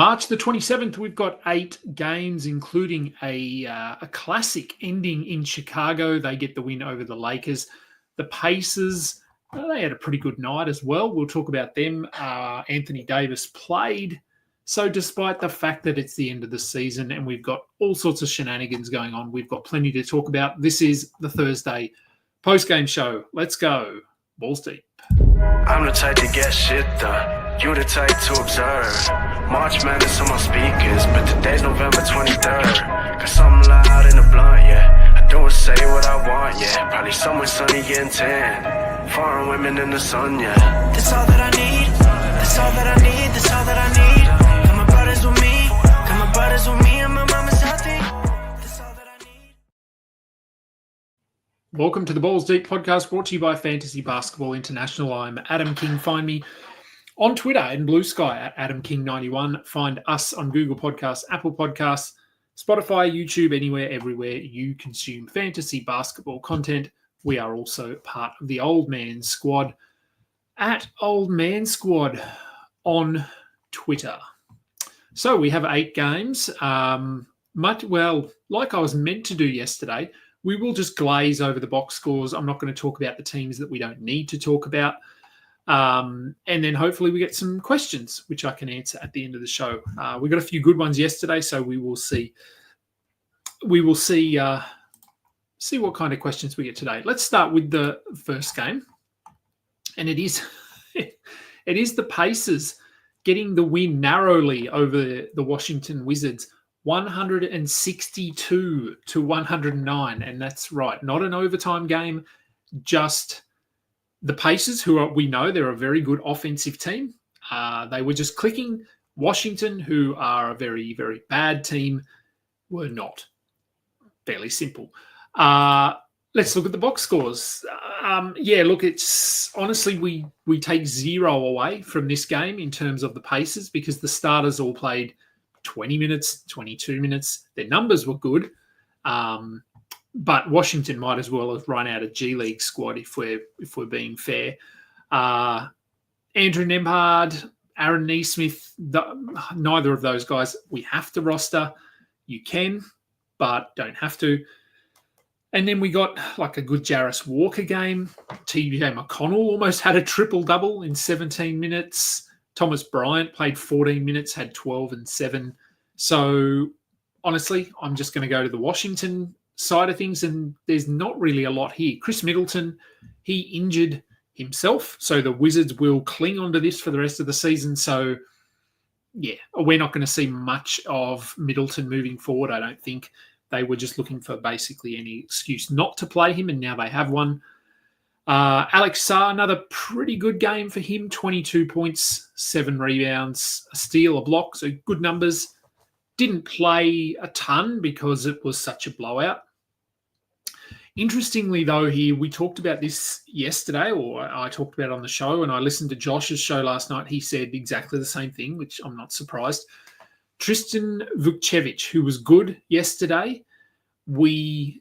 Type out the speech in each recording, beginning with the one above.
March the 27th, we've got 8 games, including a classic ending in Chicago. They get the win over the Lakers. The Pacers, they had a pretty good night as well. We'll talk about them. Anthony Davis played. So despite the fact that it's the end of the season and we've got all sorts of shenanigans going on, we've got plenty to talk about. This is the Thursday post-game show. Let's go. Balls deep. I'm the type to get shit done. You the type to observe. March Madness on my speakers, but today's November 23rd. Got something loud in the blunt, yeah. I don't say what I want, yeah. Probably somewhere sunny getting tan. Foreign women in the sun, yeah. That's all that I need. That's all that I need. That's all that I need. Got my brothers with me. Got my brothers with me and my mama's healthy. That's all that I need. Welcome to the Balls Deep podcast, brought to you by Fantasy Basketball International. I'm Adam King. Find me on Twitter and Blue Sky at AdamKing91. Find us on Google Podcasts, Apple Podcasts, Spotify, YouTube, anywhere, everywhere you consume fantasy basketball content. We are also part of the Old Man Squad at Old Man Squad on Twitter. So we have 8 games. Like I was meant to do yesterday, we will just glaze over the box scores. I'm not going to talk about the teams that we don't need to talk about. And then hopefully we get some questions, which I can answer at the end of the show. We got a few good ones yesterday, so we will see. We will see what kind of questions we get today. Let's start with the first game, and it is the Pacers getting the win narrowly over the Washington Wizards, 162-109, and that's right, not an overtime game, just the Pacers, we know they're a very good offensive team. They were just clicking. Washington, who are a very, very bad team, were not. Fairly simple. Let's look at the box scores. It's honestly, we take 0 away from this game in terms of the Pacers because the starters all played 20 minutes, 22 minutes. Their numbers were good. But Washington might as well have run out a G League squad if we're being fair. Andrew Nembhard, Aaron Nesmith, neither of those guys we have to roster. You can, but don't have to. And then we got like a good Jarris Walker game. TJ McConnell almost had a triple-double in 17 minutes. Thomas Bryant played 14 minutes, had 12 and 7. So honestly, I'm just going to go to the Washington side of things, and there's not really a lot here. Chris Middleton, he injured himself, so the Wizards will cling onto this for the rest of the season. So, yeah, we're not going to see much of Middleton moving forward, I don't think. They were just looking for basically any excuse not to play him, and now they have one. Alex Sarr, another pretty good game for him, 22 points, 7 rebounds, a steal, a block, so good numbers. Didn't play a ton because it was such a blowout. Interestingly, though, here, we talked about this yesterday, or I talked about it on the show, and I listened to Josh's show last night. He said exactly the same thing, which I'm not surprised. Tristan Vukcevic, who was good yesterday, we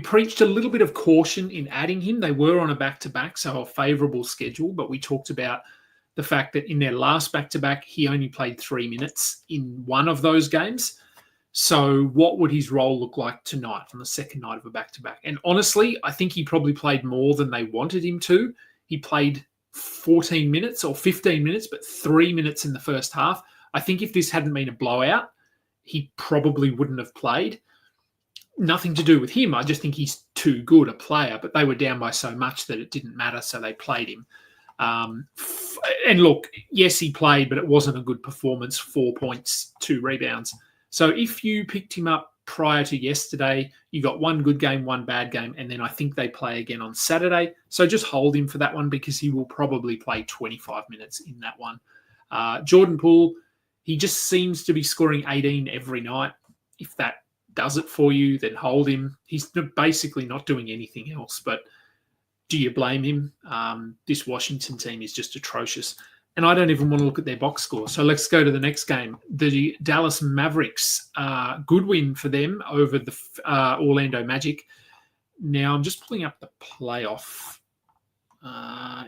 preached a little bit of caution in adding him. They were on a back-to-back, so a favourable schedule, but we talked about the fact that in their last back-to-back, he only played 3 minutes in one of those games. So what would his role look like tonight on the second night of a back-to-back? And honestly, I think he probably played more than they wanted him to. He played 14 minutes or 15 minutes, but 3 minutes in the first half. I think if this hadn't been a blowout, he probably wouldn't have played. Nothing to do with him. I just think he's too good a player, but they were down by so much that it didn't matter, so they played him. And look, yes, he played, but it wasn't a good performance. 4 points, 2 rebounds. So if you picked him up prior to yesterday, you got one good game, one bad game, and then I think they play again on Saturday. So just hold him for that one because he will probably play 25 minutes in that one. Jordan Poole, he just seems to be scoring 18 every night. If that does it for you, then hold him. He's basically not doing anything else, but do you blame him? This Washington team is just atrocious. And I don't even want to look at their box score. So let's go to the next game. The Dallas Mavericks, good win for them over the Orlando Magic. Now, I'm just pulling up the playoff.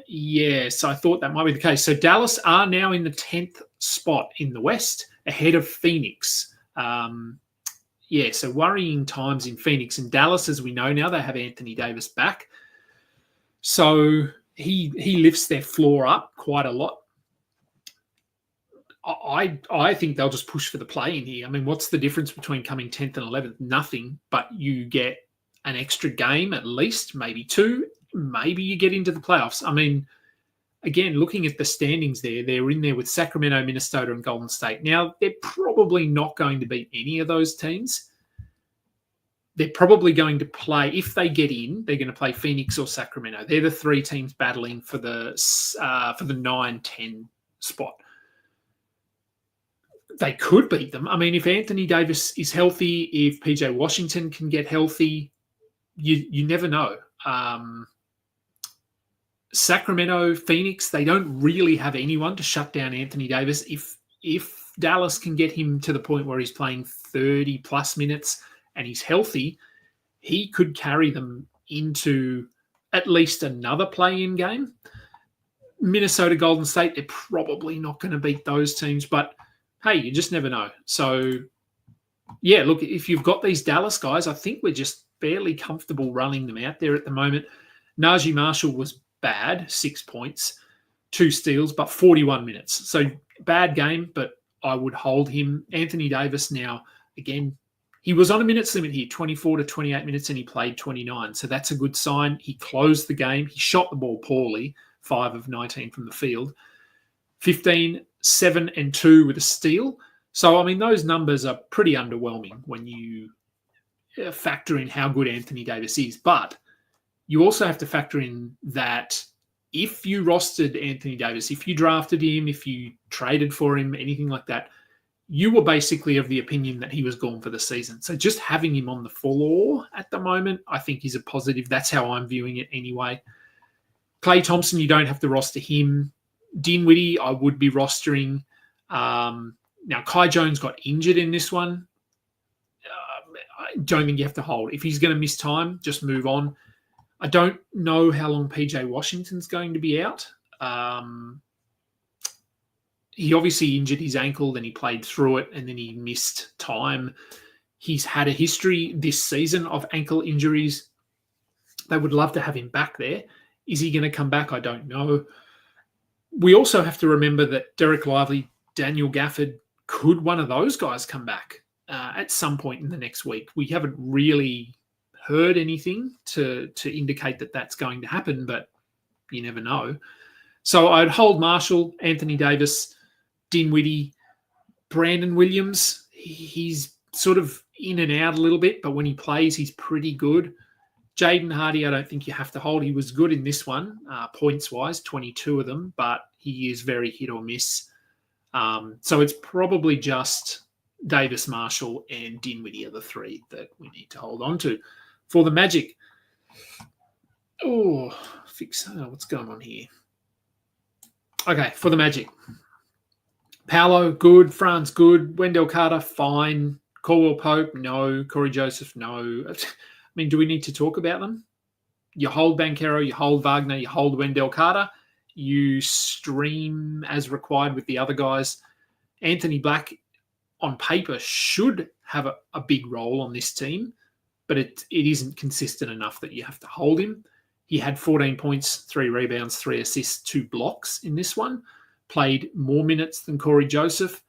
Yes, I thought that might be the case. So Dallas are now in the 10th spot in the West, ahead of Phoenix. So worrying times in Phoenix. And Dallas, as we know now, they have Anthony Davis back. So he lifts their floor up quite a lot. I think they'll just push for the play in here. I mean, what's the difference between coming 10th and 11th? Nothing, but you get an extra game at least, maybe two. Maybe you get into the playoffs. I mean, again, looking at the standings there, they're in there with Sacramento, Minnesota, and Golden State. Now, they're probably not going to beat any of those teams. They're probably going to play, if they get in, they're going to play Phoenix or Sacramento. They're the three teams battling for the 9-10 spot. They could beat them. I mean, if Anthony Davis is healthy, if PJ Washington can get healthy, you never know. Sacramento, Phoenix, they don't really have anyone to shut down Anthony Davis. If Dallas can get him to the point where he's playing 30-plus minutes and he's healthy, he could carry them into at least another play-in game. Minnesota, Golden State, they're probably not going to beat those teams, but hey, you just never know. So, yeah, look, if you've got these Dallas guys, I think we're just fairly comfortable running them out there at the moment. Najee Marshall was bad, 6 points, 2 steals, but 41 minutes. So, bad game, but I would hold him. Anthony Davis now, again, he was on a minutes limit here, 24 to 28 minutes, and he played 29. So that's a good sign. He closed the game. He shot the ball poorly, 5 of 19 from the field. 15, 7, and 2 with a steal. So, I mean, those numbers are pretty underwhelming when you factor in how good Anthony Davis is. But you also have to factor in that if you rostered Anthony Davis, if you drafted him, if you traded for him, anything like that, you were basically of the opinion that he was gone for the season. So just having him on the floor at the moment, I think is a positive. That's how I'm viewing it anyway. Klay Thompson, you don't have to roster him. Dinwiddie, I would be rostering. Now, Kai Jones got injured in this one. I don't think you have to hold. If he's going to miss time, just move on. I don't know how long PJ Washington's going to be out. He obviously injured his ankle, then he played through it, and then he missed time. He's had a history this season of ankle injuries. They would love to have him back there. Is he going to come back? I don't know. We also have to remember that Derek Lively, Daniel Gafford, could one of those guys come back at some point in the next week? We haven't really heard anything to indicate that that's going to happen, but you never know. So I'd hold Marshall, Anthony Davis, Dinwiddie, Brandon Williams. He's sort of in and out a little bit, but when he plays, he's pretty good. Jaden Hardy, I don't think you have to hold. He was good in this one, points-wise, 22 of them, but he is very hit or miss. So it's probably just Davis, Marshall, and Dinwiddie are the three that we need to hold on to. For the Magic, what's going on here? Okay, for the Magic. Paolo, good. Franz, good. Wendell Carter, fine. Caldwell Pope, no. Corey Joseph, no. I mean, do we need to talk about them? You hold Banchero, you hold Wagner, you hold Wendell Carter. You stream as required with the other guys. Anthony Black, on paper, should have a big role on this team, but it isn't consistent enough that you have to hold him. He had 14 points, 3 rebounds, 3 assists, 2 blocks in this one. Played more minutes than Corey Joseph,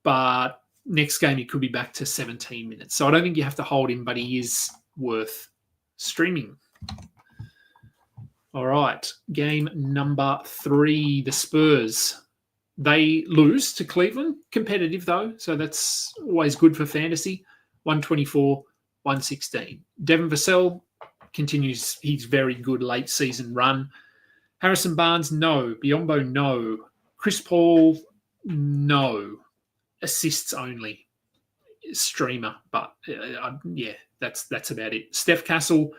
but next game he could be back to 17 minutes. So I don't think you have to hold him, but he is worth streaming. All right, game number 3, the Spurs. They lose to Cleveland. Competitive, though, so that's always good for fantasy. 124-116. Devin Vassell continues his very good late season run. Harrison Barnes, no. Biyombo, no. Chris Paul, no. Assists only. Streamer, but that's about it. Steph Castle,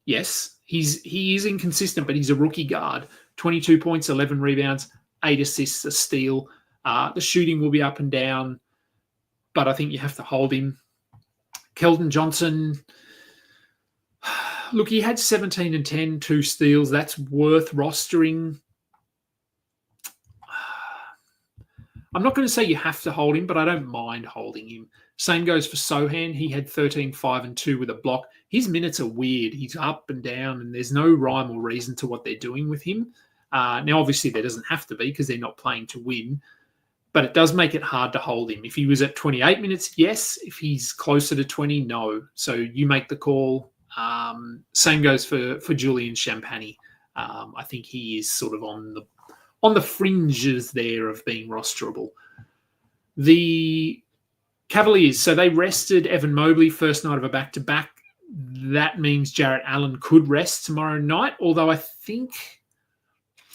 yes. He is inconsistent, but he's a rookie guard. 22 points, 11 rebounds, 8 assists, a steal. The shooting will be up and down, but I think you have to hold him. Keldon Johnson, look, he had 17 and 10, 2 steals. That's worth rostering. I'm not going to say you have to hold him, but I don't mind holding him. Same goes for Sohan. He had 13, 5, and 2 with a block. His minutes are weird. He's up and down, and there's no rhyme or reason to what they're doing with him. Now, obviously, there doesn't have to be because they're not playing to win, but it does make it hard to hold him. If he was at 28 minutes, yes. If he's closer to 20, no. So you make the call. Same goes for Julian Champagny. I think he is sort of on the fringes there of being rosterable. The Cavaliers, so they rested Evan Mobley first night of a back-to-back. That means Jarrett Allen could rest tomorrow night, although I think...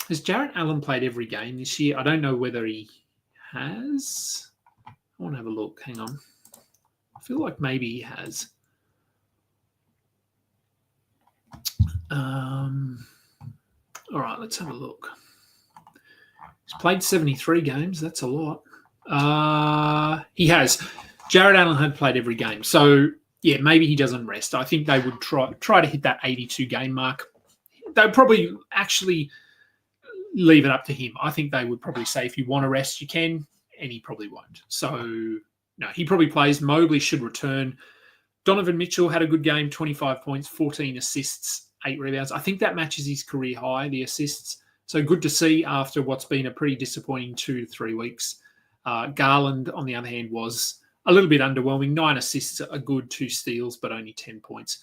Has Jarrett Allen played every game this year? I don't know whether he has. I want to have a look. Hang on. I feel like maybe he has. All right, let's have a look. He's played 73 games. That's a lot. He has. Jarrett Allen had played every game. So, yeah, maybe he doesn't rest. I think they would try to hit that 82-game mark. They'd probably actually leave it up to him. I think they would probably say if you want to rest, you can, and he probably won't. So, no, he probably plays. Mobley should return. Donovan Mitchell had a good game, 25 points, 14 assists, 8 rebounds. I think that matches his career high, the assists. So good to see after what's been a pretty disappointing 2 to 3 weeks. Garland, on the other hand, was a little bit underwhelming. 9 assists are good, 2 steals, but only 10 points.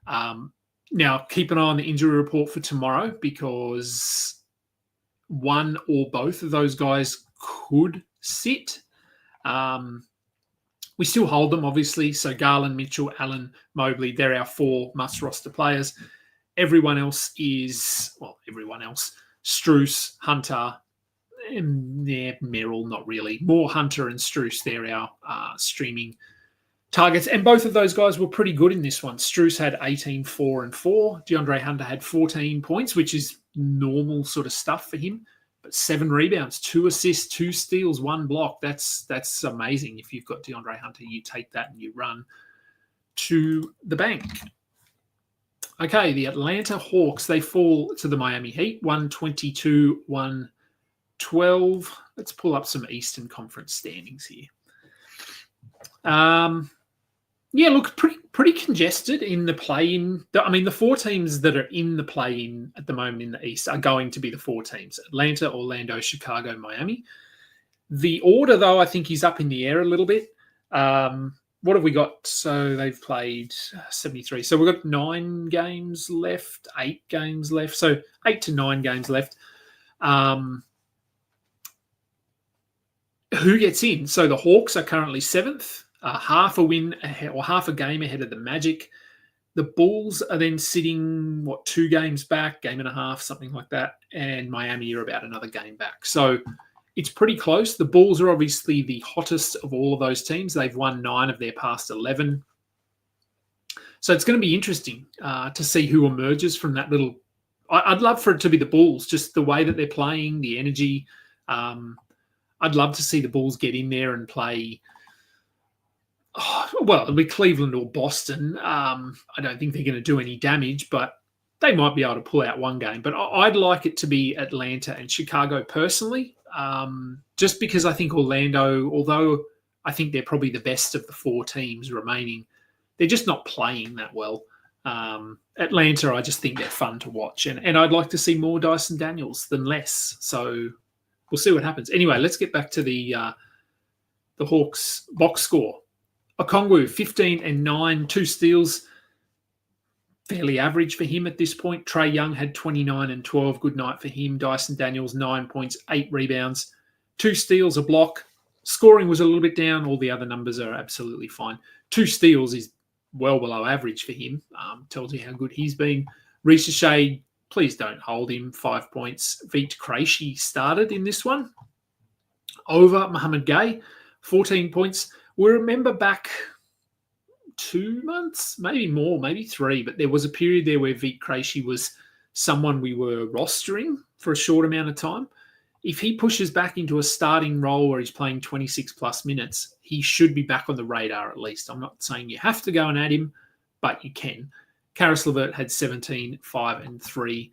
Now, keep an eye on the injury report for tomorrow because one or both of those guys could sit. We still hold them, obviously. So Garland, Mitchell, Allen, Mobley, they're our 4 must-roster players. Everyone else is, Strus, Hunter, Merrill, not really. More Hunter and Strus, they're our streaming targets. And both of those guys were pretty good in this one. Strus had 18, 4, and 4. DeAndre Hunter had 14 points, which is normal sort of stuff for him. But 7 rebounds, 2 assists, 2 steals, 1 block. That's amazing. If you've got DeAndre Hunter, you take that and you run to the bank. Okay, the Atlanta Hawks, they fall to the Miami Heat, 122, 112. Let's pull up some Eastern Conference standings here. Look, pretty congested in the play-in. The 4 teams that are in the play-in at the moment in the East are going to be the 4 teams: Atlanta, Orlando, Chicago, Miami. The order, though, I think is up in the air a little bit. What have we got? So they've played 73. So we've got 9 games left, 8 games left. So 8 to 9 games left. Who gets in? So the Hawks are currently 7th, half a win ahead, or half a game ahead of the Magic. The Bulls are then sitting, 2 games back, game and a half, something like that. And Miami are about another game back. So it's pretty close. The Bulls are obviously the hottest of all of those teams. They've won 9 of their past 11. So it's going to be interesting to see who emerges from that little... I'd love for it to be the Bulls, just the way that they're playing, the energy. I'd love to see the Bulls get in there and play... it'll be Cleveland or Boston. I don't think they're going to do any damage, but they might be able to pull out one game. But I'd like it to be Atlanta and Chicago personally. Just because I think Orlando, although I think they're probably the best of the 4 teams remaining, they're just not playing that well. Atlanta, I just think they're fun to watch. And I'd like to see more Dyson Daniels than less. So we'll see what happens. Anyway, let's get back to the Hawks box score. Okongwu, 15 and 9, 2 steals. Fairly average for him at this point. Trae Young had 29 and 12. Good night for him. Dyson Daniels, 9 points, 8 rebounds, 2 steals, a block. Scoring was a little bit down. All the other numbers are absolutely fine. 2 steals is well below average for him. Tells you how good he's been. Reece Shea, please don't hold him. 5 points. Vit Krejci started in this one. Over Mohamed Gay, 14 points. We remember back 2 months, maybe more, maybe 3, but there was a period there where Vit Krejci was someone we were rostering for a short amount of time. If he pushes back into a starting role where he's playing 26-plus minutes, he should be back on the radar at least. I'm not saying you have to go and add him, but you can. Karis LeVert had 17, 5, and 3.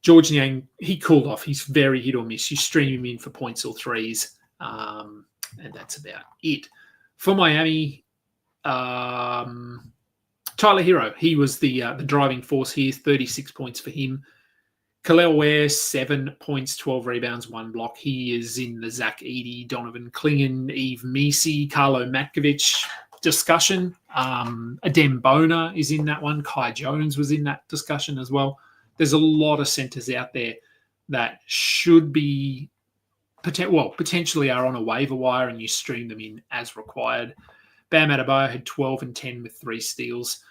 George Niang, he cooled off. He's very hit or miss. You stream him in for points or threes. And that's about it. For Miami, Tyler Hero, he was the driving force here, 36 points for him. Khalil Ware, 7 points, 12 rebounds, 1 block. He is in the Zach Edey, Donovan Clingan, Eve Misi, Carlo Matkovic discussion. Adem Bona is in that one. Kai Jones was in that discussion as well. There's a lot of centres out there that should be, potentially are on a waiver wire and you stream them in as required. Bam Adebayo had 12 and 10 with 3 steals.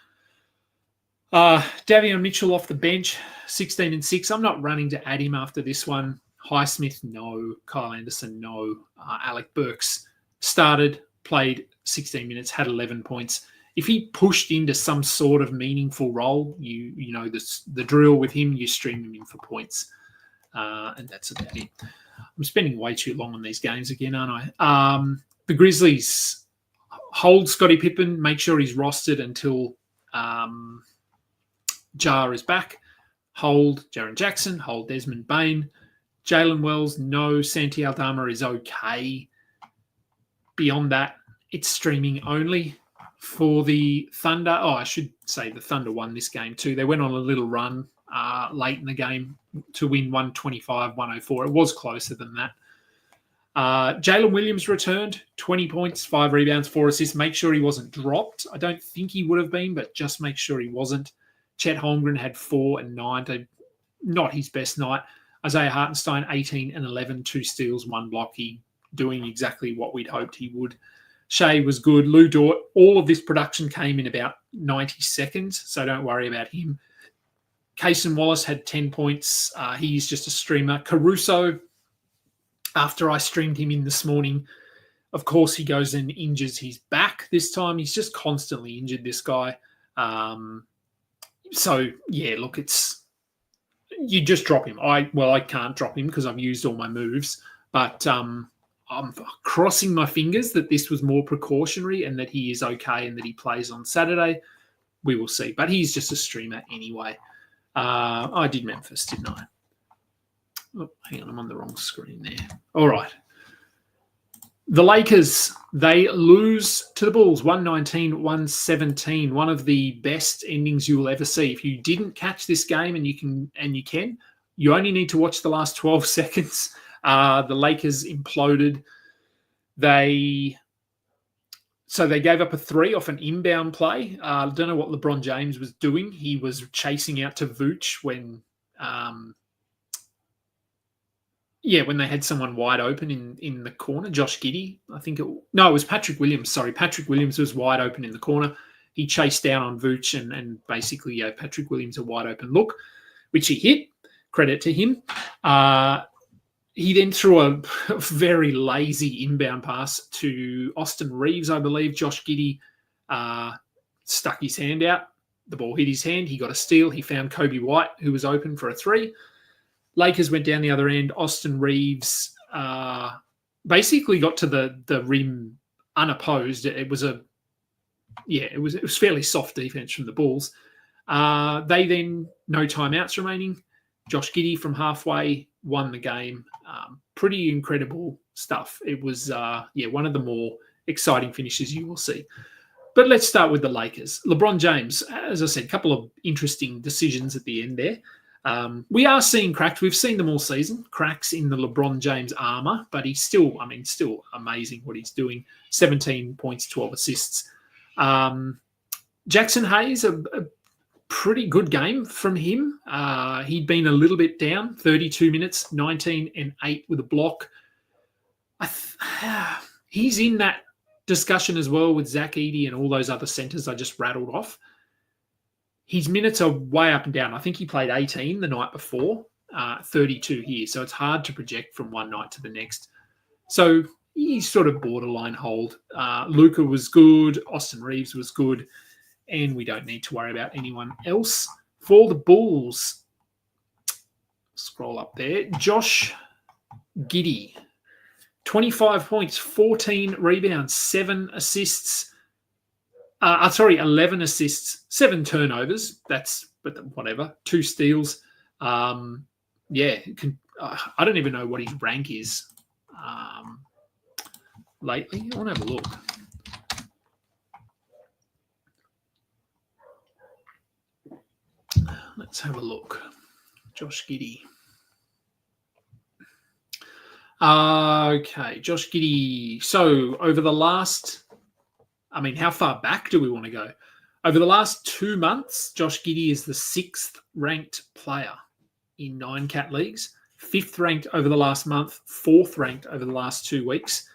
Davion Mitchell off the bench, 16 and 6. I'm not running to add him after this one. Highsmith, no. Kyle Anderson, no. Alec Burks started, played 16 minutes, had 11 points. If he pushed into some sort of meaningful role, you know the drill with him, you stream him in for points. And that's about it. I'm spending way too long on these games again, aren't I? The Grizzlies hold Scottie Pippen, make sure he's rostered until Jar is back. Hold Jaren Jackson, hold Desmond Bain. Jalen Wells, no. Santi Aldama is okay. Beyond that, it's streaming only. For the Thunder, I should say the Thunder won this game too. They went on a little run late in the game to win 125-104. It was closer than that. Jalen Williams returned, 20 points, 5 rebounds, 4 assists. Make sure he wasn't dropped. I don't think he would have been, but just make sure he wasn't. Chet Holmgren had 4 and 9. Not his best night. Isaiah Hartenstein, 18 and 11, 2 steals, 1 block. He doing exactly what we'd hoped he would. Shea was good. Lou Dort, all of this production came in about 90 seconds, so don't worry about him. Cason Wallace had 10 points. He's just a streamer. Caruso, after I streamed him in this morning, of course he goes and injures his back this time. He's just constantly injured, this guy. So, yeah, look, you just drop him. I can't drop him because I've used all my moves, but I'm crossing my fingers that this was more precautionary and that he is okay and that he plays on Saturday. We will see. But he's just a streamer anyway. I did Memphis, didn't I? Oh, hang on, I'm on the wrong screen there. All right. The Lakers, they lose to the Bulls, 119-117. One of the best endings you will ever see. If you didn't catch this game, and you can, you only need to watch the last 12 seconds. The Lakers imploded. They gave up a 3 off an inbound play. I don't know what LeBron James was doing. He was chasing out to Vooch when they had someone wide open in the corner. Josh Giddey, it was Patrick Williams. Sorry, Patrick Williams was wide open in the corner. He chased down on Vooch and basically gave Patrick Williams a wide open look, which he hit. Credit to him. He then threw a very lazy inbound pass to Austin Reeves, I believe. Josh Giddey stuck his hand out. The ball hit his hand. He got a steal. He found Kobe White, who was open for a 3. Lakers went down the other end. Austin Reeves basically got to the rim unopposed. It was fairly soft defense from the Bulls. They then, no timeouts remaining. Josh Giddey from halfway won the game. Pretty incredible stuff. It was, one of the more exciting finishes you will see. But let's start with the Lakers. LeBron James, as I said, a couple of interesting decisions at the end there. We are seeing cracks. We've seen them all season, cracks in the LeBron James armor, but he's still amazing what he's doing. 17 points, 12 assists. Jackson Hayes, a pretty good game from him. He'd been a little bit down, 32 minutes, 19 and 8 with a block. He's in that discussion as well with Zach Edey and all those other centers I just rattled off. His minutes are way up and down. I think he played 18 the night before, 32 here. So it's hard to project from one night to the next. So he's sort of borderline hold. Luka was good. Austin Reeves was good. And we don't need to worry about anyone else. For the Bulls, scroll up there. Josh Giddey, 25 points, 14 rebounds, 7 assists. 11 assists, 7 turnovers. But whatever. 2 steals. I don't even know what his rank is. lately. I want to have a look. Let's have a look. Josh Giddey. Okay, Josh Giddey. So over the last, how far back do we want to go? Over the last 2 months, Josh Giddey is the 6th ranked player in 9 cat leagues, 5th ranked over the last month, 4th ranked over the last 2 weeks,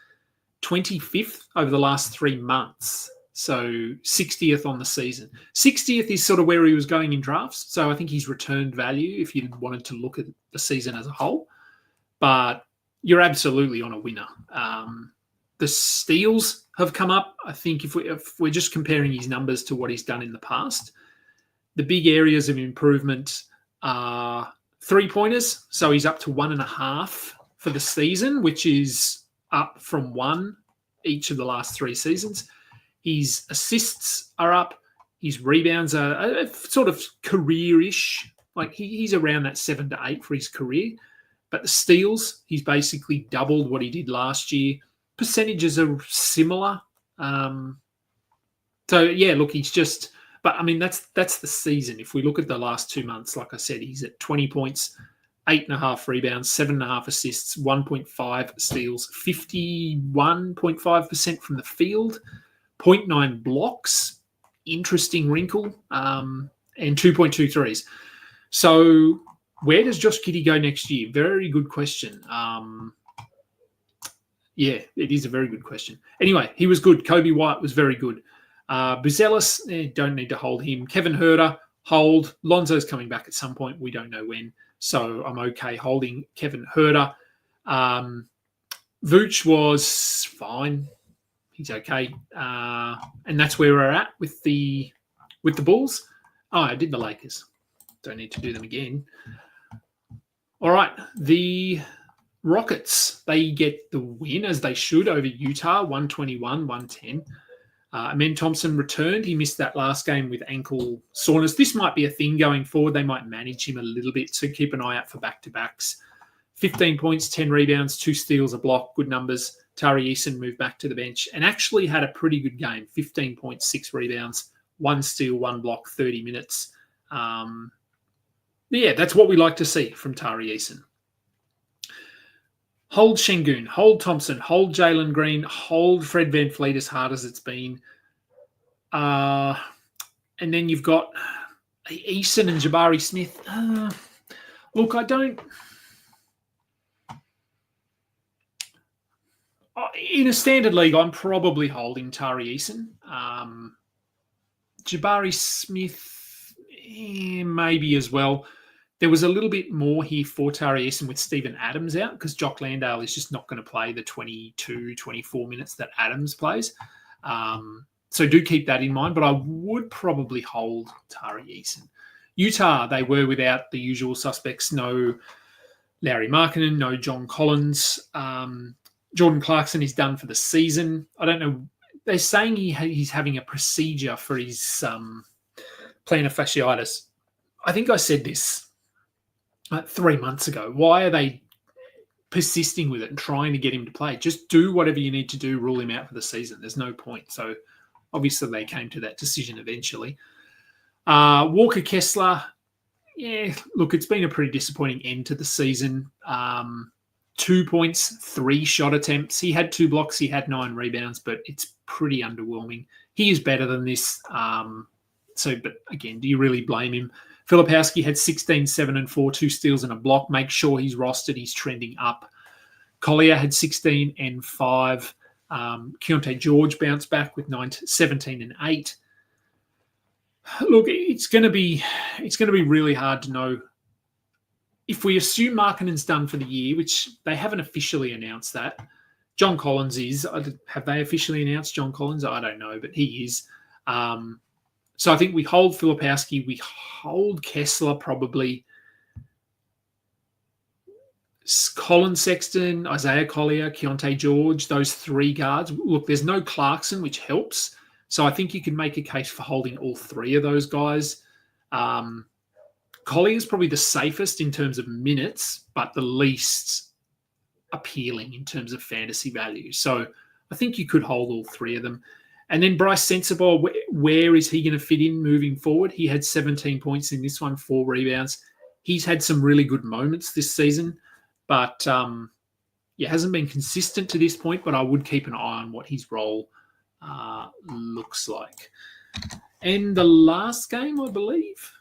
25th over the last 3 months. So 60th on the season. 60th is sort of where he was going in drafts. So I think he's returned value if you wanted to look at the season as a whole. But you're absolutely on a winner. The steals have come up. I think if we're just comparing his numbers to what he's done in the past, the big areas of improvement are 3-pointers. So he's up to 1.5 for the season, which is up from 1 each of the last 3 seasons. His assists are up. His rebounds are sort of career-ish. Like he's around that 7 to 8 for his career. But the steals, he's basically doubled what he did last year. Percentages are similar. He's just... But, that's the season. If we look at the last 2 months, like I said, he's at 20 points, 8.5 rebounds, 7.5 assists, 1.5 steals, 51.5% from the field, 0.9 blocks, interesting wrinkle, and 2.2 threes. So where does Josh Giddey go next year? Very good question. It is a very good question. Anyway, he was good. Kobe White was very good. Buzelis, don't need to hold him. Kevin Huerter, hold. Lonzo's coming back at some point. We don't know when. So I'm okay holding Kevin Huerter. Vooch was fine. He's okay. And that's where we're at with the Bulls. Oh, I did the Lakers. Don't need to do them again. All right. The Rockets, they get the win, as they should, over Utah, 121-110. Amen Thompson returned. He missed that last game with ankle soreness. This might be a thing going forward. They might manage him a little bit, so keep an eye out for back-to-backs. 15 points, 10 rebounds, 2 steals, a block. Good numbers. Tari Eason moved back to the bench and actually had a pretty good game. 15 points, 6 rebounds, 1 steal, 1 block, 30 minutes. That's what we like to see from Tari Eason. Hold Şengün, hold Thompson, hold Jalen Green, hold Fred VanVleet as hard as it's been. And then you've got Eason and Jabari Smith. Look, I don't... In a standard league, I'm probably holding Tari Eason. Jabari Smith, maybe as well. There was a little bit more here for Tari Eason with Steven Adams out because Jock Landale is just not going to play the 22, 24 minutes that Adams plays. So do keep that in mind, but I would probably hold Tari Eason. Utah, they were without the usual suspects. No Lauri Markkanen, no John Collins. Jordan Clarkson is done for the season. I don't know. They're saying he's having a procedure for his plantar fasciitis. I think I said this 3 months ago. Why are they persisting with it and trying to get him to play? Just do whatever you need to do, rule him out for the season. There's no point. So obviously they came to that decision eventually. Walker Kessler, look, it's been a pretty disappointing end to the season. 2 points, 3 shot attempts. He had 2 blocks. He had 9 rebounds, but it's pretty underwhelming. He is better than this. But again, do you really blame him? Filipowski had 16, 7, and 4, 2 steals and a block. Make sure he's rostered. He's trending up. Collier had 16 and 5. Keontae George bounced back with 17 and 8. Look, it's going to be really hard to know. If we assume Markkanen's done for the year, which they haven't officially announced that, John Collins is. Have they officially announced John Collins? I don't know, but he is. So I think we hold Filipowski. We hold Kessler probably. Colin Sexton, Isaiah Collier, Keontae George, those 3 guards. Look, there's no Clarkson, which helps. So I think you can make a case for holding all 3 of those guys. Collier is probably the safest in terms of minutes, but the least appealing in terms of fantasy value. So I think you could hold all three of them. And then Bryce Sensabaugh, where is he going to fit in moving forward? He had 17 points in this one, 4 rebounds. He's had some really good moments this season, but hasn't been consistent to this point, but I would keep an eye on what his role looks like. And the last game, I believe,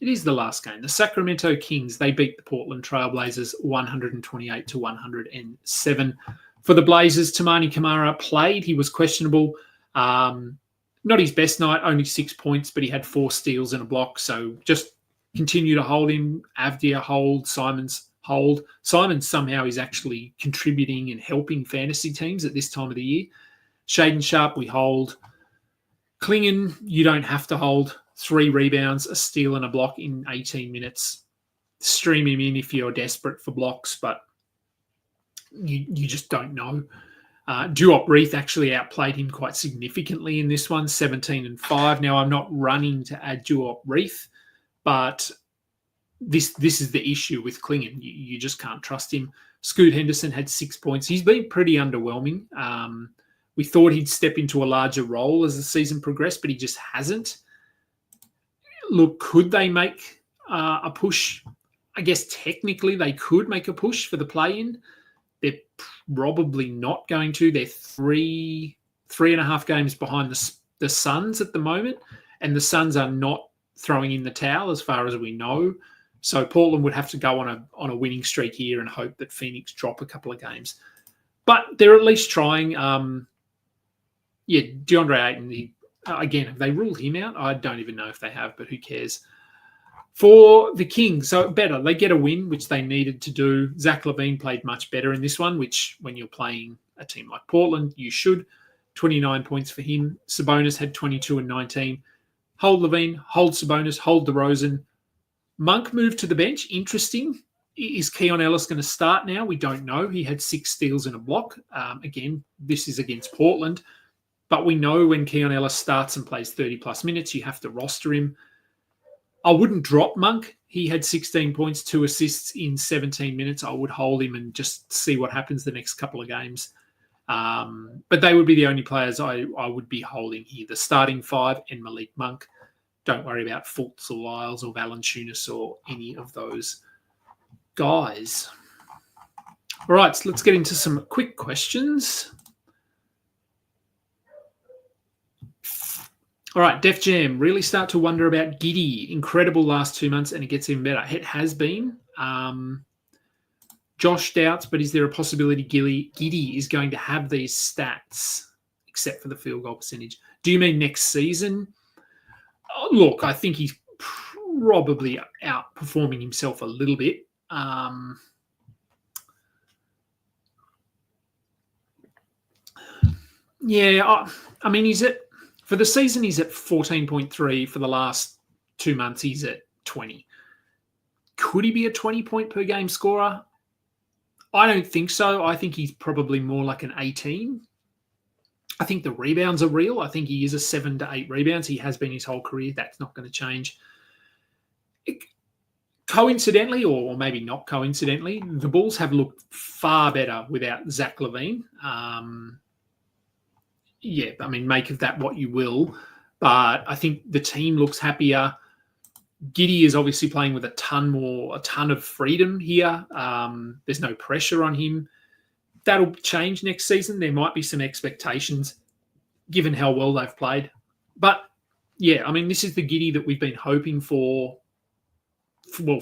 it is the last game. The Sacramento Kings, they beat the Portland Trailblazers 128-107. For the Blazers, Tamani Kamara played. He was questionable. Not his best night, only 6 points, but he had 4 steals and a block. So just continue to hold him. Avdia hold, Simons hold. Simons somehow is actually contributing and helping fantasy teams at this time of the year. Shaden Sharp, we hold. Klingon, you don't have to hold. 3 rebounds, a steal and a block in 18 minutes. Stream him in if you're desperate for blocks, but you just don't know. Duop Reith actually outplayed him quite significantly in this one, 17-5. Now, I'm not running to add Duop Reith, but this is the issue with Klingon. You just can't trust him. Scoot Henderson had 6 points. He's been pretty underwhelming. We thought he'd step into a larger role as the season progressed, but he just hasn't. Look, could they make a push? I guess technically they could make a push for the play-in. They're probably not going to. They're 3.5 games behind the Suns at the moment, and the Suns are not throwing in the towel as far as we know. So Portland would have to go on a winning streak here and hope that Phoenix drop a couple of games. But they're at least trying. DeAndre Ayton, again, have they ruled him out? I don't even know if they have, but who cares? For the Kings, so better. They get a win, which they needed to do. Zach LaVine played much better in this one, which when you're playing a team like Portland, you should. 29 points for him. Sabonis had 22 and 19. Hold LaVine, hold Sabonis, hold DeRozan. Monk moved to the bench. Interesting. Is Keon Ellis going to start now? We don't know. He had 6 steals and a block. Again, this is against Portland. But we know when Keon Ellis starts and plays 30-plus minutes, you have to roster him. I wouldn't drop Monk. He had 16 points, 2 assists in 17 minutes. I would hold him and just see what happens the next couple of games. But they would be the only players I would be holding here. The starting 5 and Malik Monk. Don't worry about Fultz or Lyles or Valanciunas or any of those guys. All right, so let's get into some quick questions. All right, Def Jam, really start to wonder about Giddey. Incredible last 2 months, and it gets even better. It has been. Josh doubts, but is there a possibility Giddey is going to have these stats, except for the field goal percentage? Do you mean next season? Oh, look, I think he's probably outperforming himself a little bit. I mean, he's at... For the season, he's at 14.3. For the last 2 months, he's at 20. Could he be a 20-point-per-game scorer? I don't think so. I think he's probably more like an 18. I think the rebounds are real. I think he is a 7 to 8 rebounds. He has been his whole career. That's not going to change. Coincidentally, or maybe not coincidentally, the Bulls have looked far better without Zach LaVine. Make of that what you will. But I think the team looks happier. Giddey is obviously playing with a ton of freedom here. There's no pressure on him. That'll change next season. There might be some expectations given how well they've played. But, this is the Giddey that we've been hoping for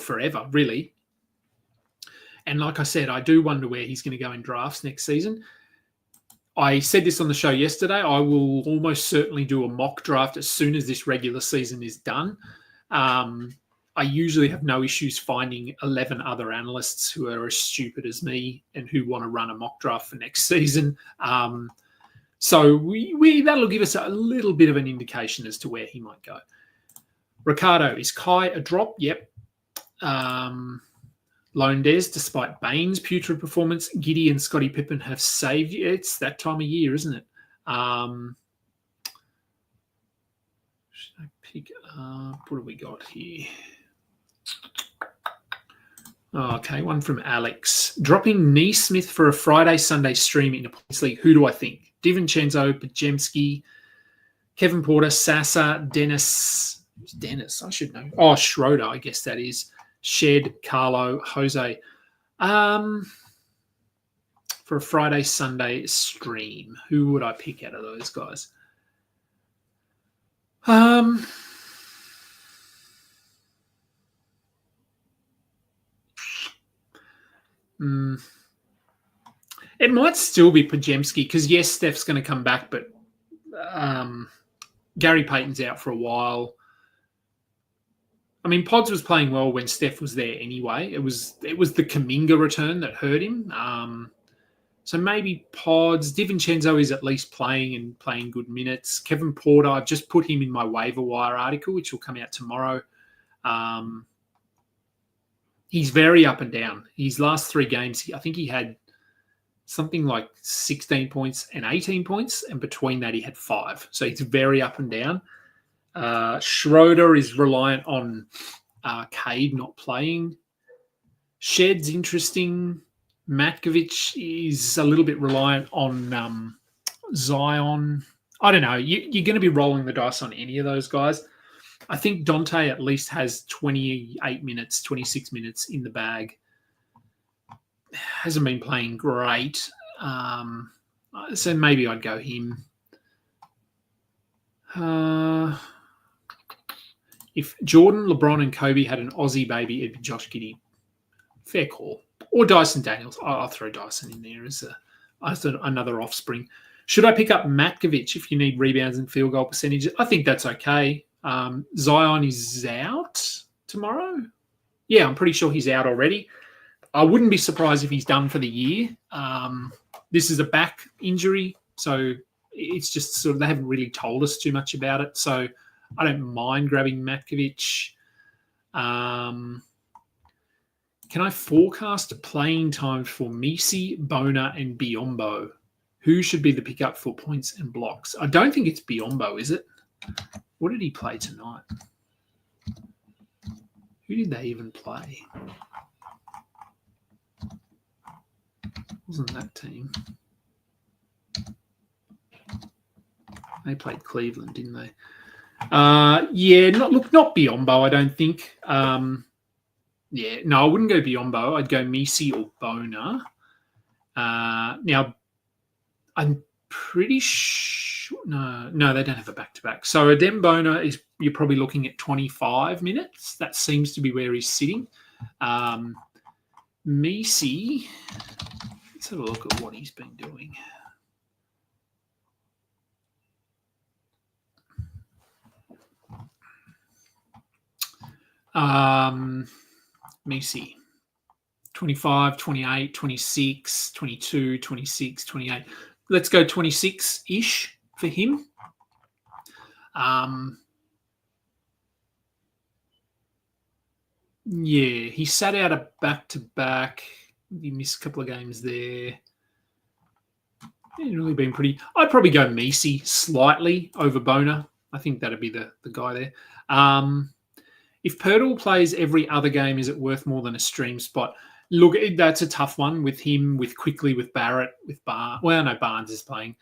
forever, really. And like I said, I do wonder where he's going to go in drafts next season. I said this on the show yesterday. I will almost certainly do a mock draft as soon as this regular season is done. I usually have no issues finding 11 other analysts who are as stupid as me and who want to run a mock draft for next season. So that'll give us a little bit of an indication as to where he might go. Ricardo, is Kai a drop? Yep. Lone Des, despite Bain's putrid performance, Giddey and Scottie Pippen have saved you. It's that time of year, isn't it? Should I pick up? What do we got here? Okay, one from Alex. Dropping Neesmith for a Friday, Sunday stream in a points league. Who do I think? DiVincenzo, Pajemski, Kevin Porter, Sasa, Dennis. Who's Dennis? I should know. Oh, Schroeder, I guess that is. Shed, Carlo, Jose. For a Friday, Sunday stream, who would I pick out of those guys? It might still be Pajemski because, yes, Steph's going to come back, but Gary Payton's out for a while. I mean, Pods was playing well when Steph was there anyway. It was the Kuminga return that hurt him. So maybe Pods. DiVincenzo is at least playing good minutes. Kevin Porter, I've just put him in my waiver wire article, which will come out tomorrow. He's very up and down. His last 3 games, I think he had something like 16 points and 18 points, and between that he had 5. So he's very up and down. Schroeder is reliant on Cade not playing. Shed's interesting. Matkovic is a little bit reliant on Zion. I don't know. You're going to be rolling the dice on any of those guys. I think Dante at least has 28 minutes, 26 minutes in the bag. Hasn't been playing great. So maybe I'd go him. If Jordan, LeBron, and Kobe had an Aussie baby, it'd be Josh Giddey. Fair call. Or Dyson Daniels. I'll throw Dyson in there as another offspring. Should I pick up Matkovic if you need rebounds and field goal percentage? I think that's okay. Zion is out tomorrow. Yeah, I'm pretty sure he's out already. I wouldn't be surprised if he's done for the year. This is a back injury, so it's just sort of they haven't really told us too much about it. So I don't mind grabbing Matkovic. Can I forecast playing time for Misi, Bona, and Biombo? Who should be the pickup for points and blocks? I don't think it's Biombo, is it? What did he play tonight? Who did they even play? Wasn't that team? They played Cleveland, didn't they? Not Biombo, I don't think. I wouldn't go Biombo. I'd go Misi or Bona. Now, I'm pretty sure. No, they don't have a back-to-back. So Adem Bona you're probably looking at 25 minutes. That seems to be where he's sitting. Misi, let's have a look at what he's been doing. Misi, 25, 28, 26, 22, 26, 28. Let's go 26-ish for him. He sat out a back-to-back. He missed a couple of games there. He's really been pretty... I'd probably go Misi slightly over Bona. I think that'd be the guy there. If Pirtle plays every other game, is it worth more than a stream spot? Look, that's a tough one with him, with Quickly, with Barrett, with Barnes. Well, no, Barnes is playing.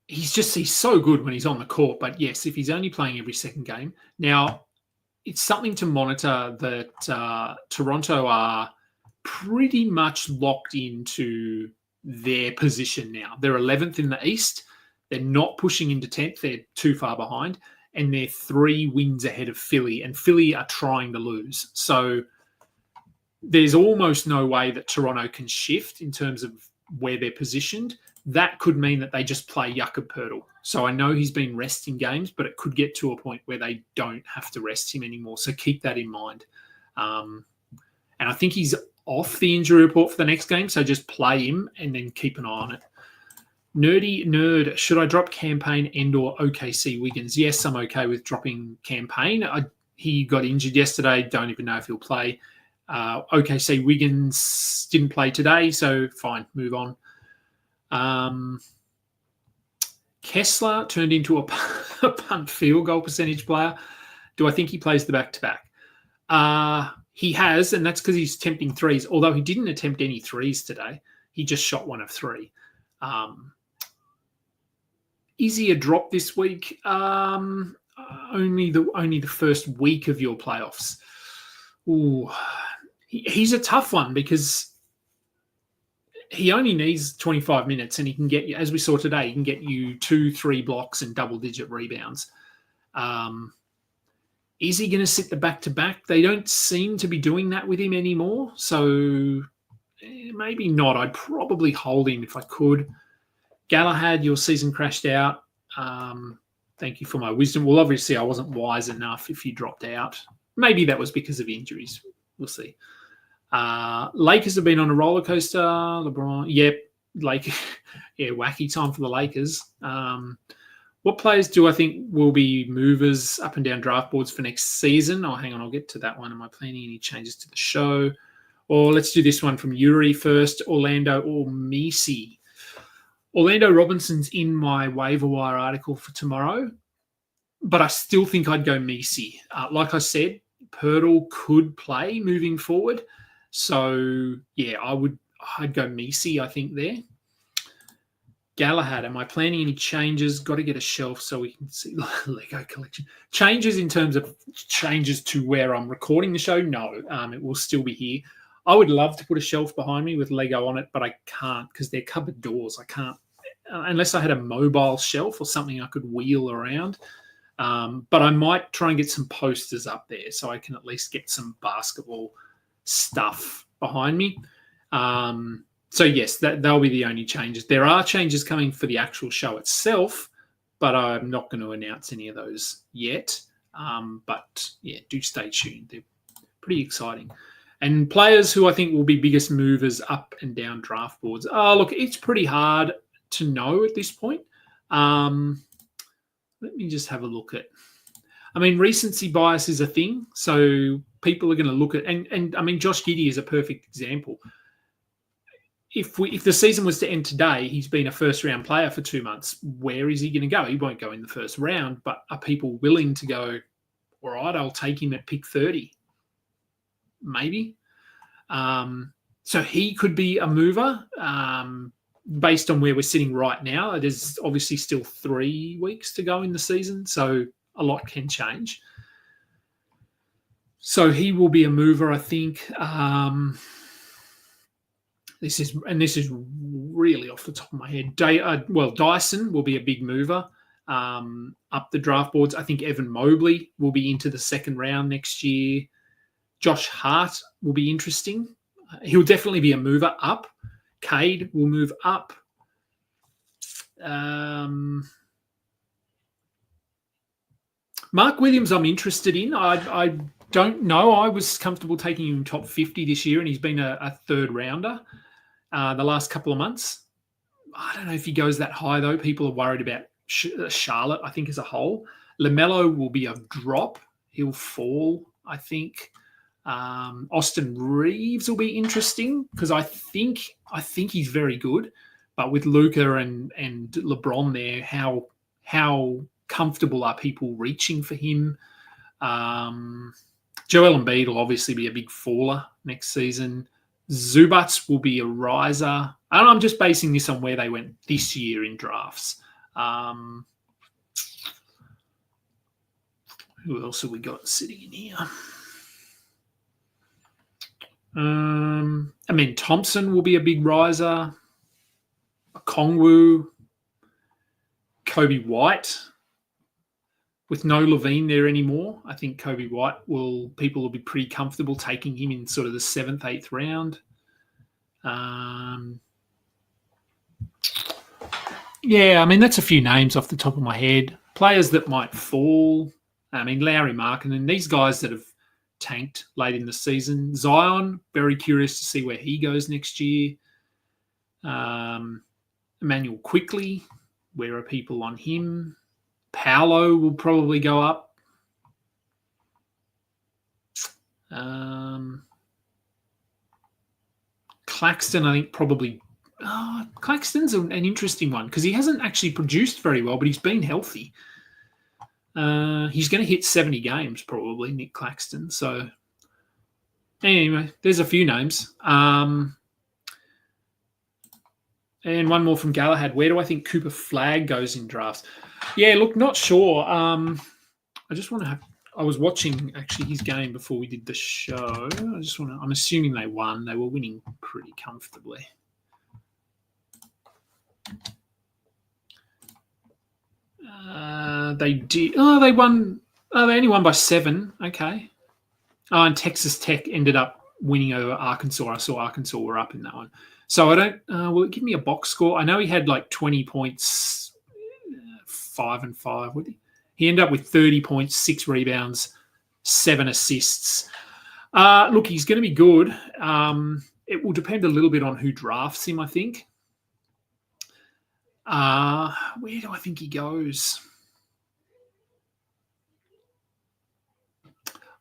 He's so good when he's on the court. But yes, if he's only playing every second game. Now, it's something to monitor that Toronto are pretty much locked into their position now. They're 11th in the East. They're not pushing into 10th. They're too far behind. And they're 3 wins ahead of Philly. And Philly are trying to lose. So there's almost no way that Toronto can shift in terms of where they're positioned. That could mean that they just play Jakob Poeltl. So I know he's been resting games, but it could get to a point where they don't have to rest him anymore. So keep that in mind. And I think he's off the injury report for the next game, so just play him and then keep an eye on it. Nerdy Nerd, should I drop Campaign and/or OKC Wiggins? Yes, I'm okay with dropping Campaign. He got injured yesterday. Don't even know if he'll play. OKC Wiggins didn't play today, so fine, move on. Kessler turned into a punt field goal percentage player. Do I think he plays the back-to-back? He has, and that's because he's attempting threes, although he didn't attempt any threes today. He just shot 1 of 3. Is he a drop this week? Only the first week of your playoffs. Ooh, he's a tough one because he only needs 25 minutes and he can get you, as we saw today, he can get you 2-3 blocks and double-digit rebounds. Is he going to sit the back-to-back? They don't seem to be doing that with him anymore, so maybe not. I'd probably hold him if I could. Galahad, your season crashed out. Thank you for my wisdom. Well, obviously, I wasn't wise enough if you dropped out. Maybe that was because of injuries. We'll see. Lakers have been on a roller coaster. LeBron, yep. Wacky time for the Lakers. What players do I think will be movers up and down draft boards for next season? Oh, hang on, I'll get to that one. Am I planning any changes to the show? Or let's do this one from Yuri first. Orlando or Misi? Orlando Robinson's in my waiver wire article for tomorrow, but I still think I'd go Misi. Like I said, Pirtle could play moving forward. So, yeah, I'd go Misi, I think, there. Galahad, am I planning any changes? Got to get a shelf so we can see the Lego collection. Changes in terms of changes to where I'm recording the show? No, it will still be here. I would love to put a shelf behind me with Lego on it, but I can't because they're cupboard doors. I can't, unless I had a mobile shelf or something I could wheel around. But I might try and get some posters up there so I can at least get some basketball stuff behind me. So, yes, they'll be the only changes. There are changes coming for the actual show itself, but I'm not going to announce any of those yet. But, yeah, do stay tuned. They're pretty exciting. And players who I think will be biggest movers up and down draft boards. Look, it's pretty hard to know at this point. Let me just have a look at... I mean, recency bias is a thing, so people are going to look at... And I mean, Josh Giddey is a perfect example. If the season was to end today, he's been a first-round player for 2 months. Where is he going to go? He won't go in the first round, but are people willing to go, all right, I'll take him at pick 30? Maybe. So he could be a mover based on where we're sitting right now. There's obviously still 3 weeks to go in the season, so a lot can change. So he will be a mover, I think. This is really off the top of my head. Dyson will be a big mover up the draft boards. I think Evan Mobley will be into the second round next year. Josh Hart will be interesting. He'll definitely be a mover up. Cade will move up. Mark Williams, I'm interested in. I don't know. I was comfortable taking him top 50 this year, and he's been a third rounder the last couple of months. I don't know if he goes that high, though. People are worried about Charlotte, I think, as a whole. LaMelo will be a drop. He'll fall, I think. Austin Reeves will be interesting because I think he's very good. But with Luka and LeBron there, how comfortable are people reaching for him? Joel Embiid will obviously be a big faller next season. Zubats will be a riser. And I'm just basing this on where they went this year in drafts. Who else have we got sitting in here? Thompson will be a big riser. Kongwu. Kobe White. With no Levine there anymore, I think Kobe White people will be pretty comfortable taking him in sort of the 7th, 8th round. That's a few names off the top of my head. Players that might fall. Lauri Markkanen, these guys that have tanked late in the season. Zion, very curious to see where he goes next year. Emmanuel Quickly, where are people on him? Paolo will probably go up. Claxton, I think probably... Claxton's an interesting one because he hasn't actually produced very well, but he's been healthy. He's going to hit 70 games probably, Nick Claxton. So Anyway, there's a few names. And one more from Galahad. Where do I think Cooper Flagg goes in drafts? Yeah, look, not sure. I just want to have. I was watching actually his game before we did the show. I'm assuming they won. They were winning pretty comfortably. They did. Oh, they won. Oh, they only won by 7. Okay. Oh, and Texas Tech ended up winning over Arkansas. I saw Arkansas were up in that one. So I don't. Will it give me a box score? I know he had like 20 points, 5 and 5. Would he? He ended up with 30 points, 6 rebounds, 7 assists. Look, he's going to be good. It will depend a little bit on who drafts him, I think. Where do I think he goes?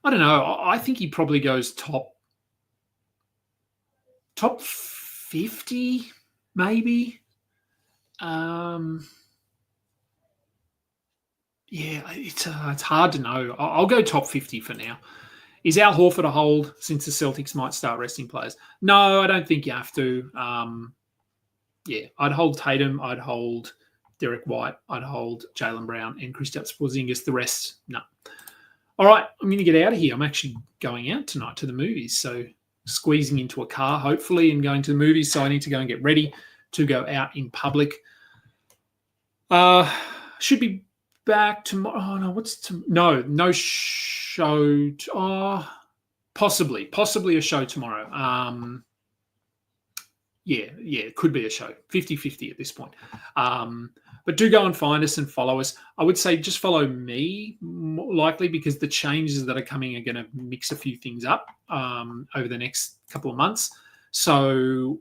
I don't know. I think he probably goes top 50, maybe. Yeah, it's hard to know. I'll go top 50 for now. Is Al Horford a hold since the Celtics might start resting players? No, I don't think you have to. Yeah, I'd hold Tatum. I'd hold Derek White. I'd hold Jaylen Brown and Kristaps Porzingis. The rest, no. All right, I'm going to get out of here. I'm actually going out tonight to the movies, so squeezing into a car, hopefully, and going to the movies. So I need to go and get ready to go out in public. Should be back tomorrow. Oh no, no show. Possibly a show tomorrow. Yeah, it could be a show. 50-50 at this point. But do go and find us and follow us. I would say just follow me, more likely, because the changes that are coming are going to mix a few things up over the next couple of months. So,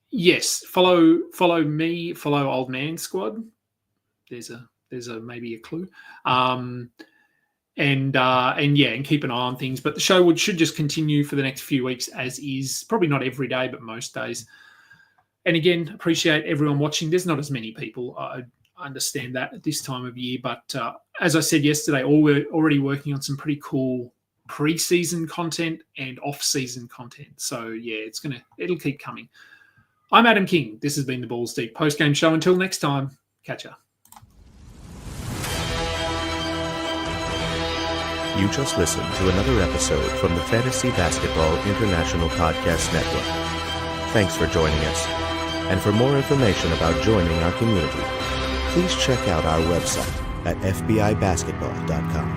yes, follow me, follow Old Man Squad. There's maybe a clue. And keep an eye on things. But the show should just continue for the next few weeks as is. Probably not every day, but most days. And again, appreciate everyone watching. There's not as many people. I understand that at this time of year. But as I said yesterday, we're already working on some pretty cool pre-season content and off-season content. So, yeah, it'll keep coming. I'm Adam King. This has been the Balls Deep post-game show. Until next time, catch ya. You just listened to another episode from the Fantasy Basketball International Podcast Network. Thanks for joining us. And for more information about joining our community, please check out our website at fbibasketball.com.